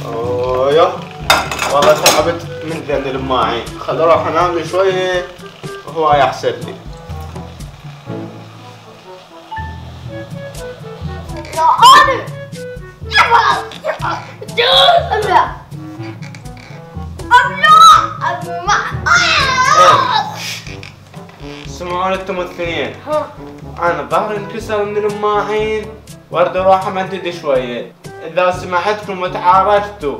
اوه والله تعبت من ذن الماعين، خل اروح انام لي شويه وهو يحسن لي. اسمعوا انتم الاثنين، انا ظهري انكسر من الماعين واريد اروح امدد شويه. اذا سمعتكم وتعارجتوا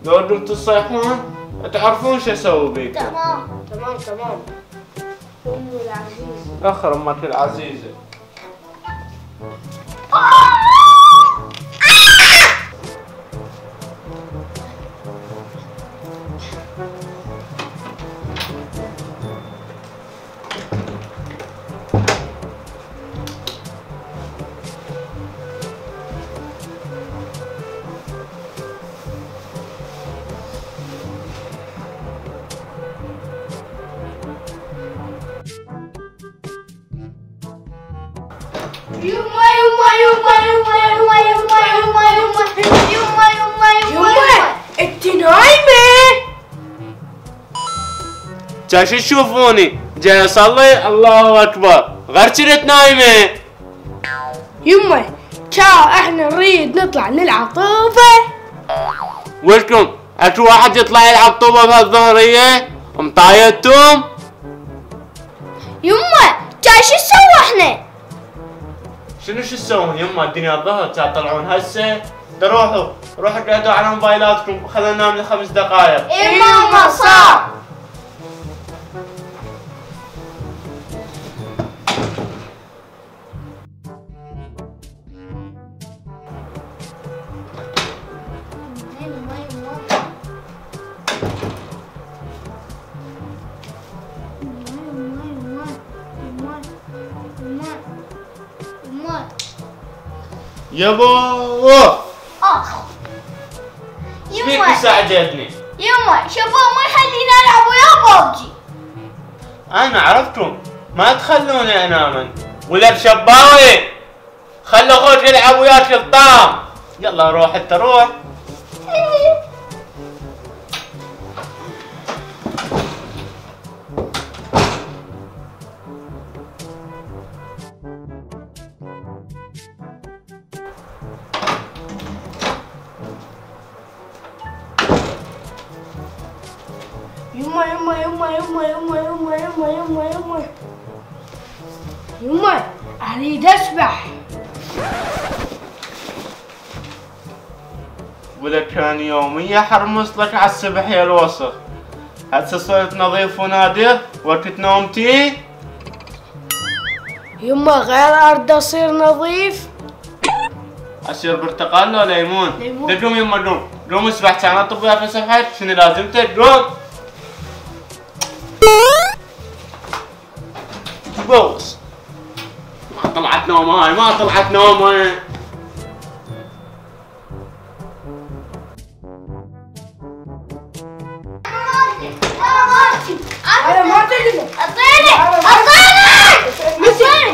لو ردتوا تصيحون تعرفون شو اسوي بيكم. تمام. امي العزيزه. اخر امك العزيزه. انت نايمة؟ جاي شو تشوفوني؟ جاي اصلي؟ الله اكبر، غير كنت نايمة. يمه كا احنا نريد نطلع نلعب طوبة. ولكم اكو واحد يطلع يلعب طوبة بهالظهرية؟ مطايتم؟ يمه كا شو نسوي احنا؟ شو تسوون يما؟ الدنيا الظهر تطلعون هسه؟ روحوا قعدوا على موبايلاتكم، خلينا ننام لي 5 دقائق. اي ماما صار. يابا شبيك ساعدتني؟ يما شباب ما يخلينا العب ويا بابجي. انا عرفتكم ما تخلوني انام ولا بشباوي، خلوا اخوك يلعب وياك الطعم. يلا روح انت روح. يما اريد اسبح. ولا كان يوميا حرمص لك على السبح يا الوسخ. هسه صرت نظيف ونادر وقت نومتي. يما غير اريد اصير نظيف. اصير برتقال لو ليمون؟ قوم يما قوم اسبح، كان اطب وياك سبحك. شنو لازمتك؟ قوم بوس. ما طلعت نومه هاي، ما طلعت نومه. انا ما تقدر. اعطيني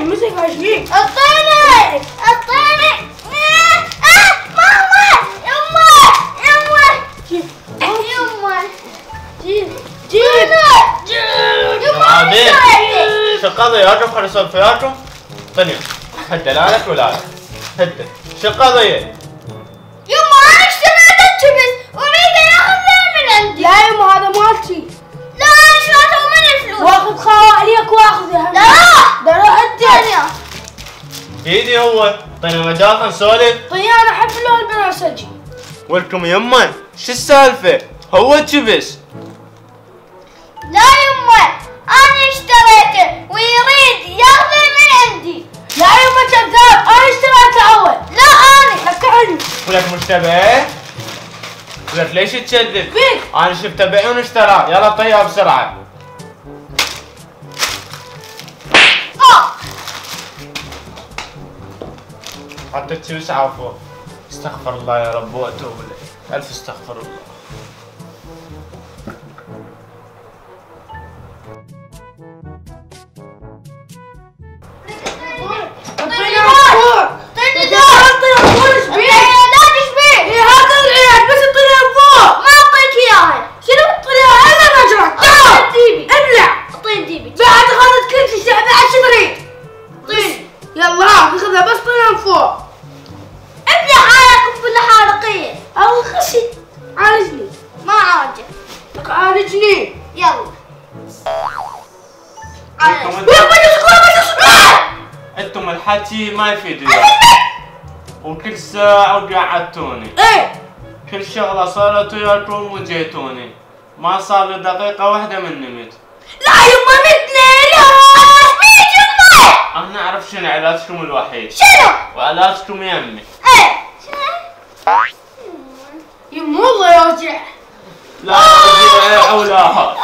مسك وجهي. اعطيني ماما. يما جيب شو قضية؟ خليني اسولف وياكم. طنيا هدى لا لك ولا لك، هدى شو قضية؟ يما انا اشتريت الشبس واريد ياخذ من عندي. لا يما هذا مالتي. لا انا شريته من الفلوس. واخذ خواليك واخذها. لا روح الدنيا. ايدي هو طنيا مجال نسولف. طنيا انا احب لون البنفسجي. ولكم يما شو السالفة؟ هو شبس. لا يما انا اشتريته ويريد ياخذه من عندي. لا يما كذاب، انا اشتريته لك مش تبعي؟ لك ليش تشذب؟ فيك انا شفته بعيون اشتراه، يلا طيها بسرعة. حطيت شي وسعة فوق. استغفر الله يا رب واتوب اليه. الف استغفر الله. انتم الحكي ما يفيد وكل ساعة وقعدتوني. ايه كل شغلة صارت وياكم وجيتوني، ما صار لي دقيقة واحدة من نمت. لا يما مت ليش ميت يما؟ انا اعرف شنو علاجكم الوحيد. شنو؟ وعلاجكم يمي. ايه يما والله يوجع. لا ترجع او لا.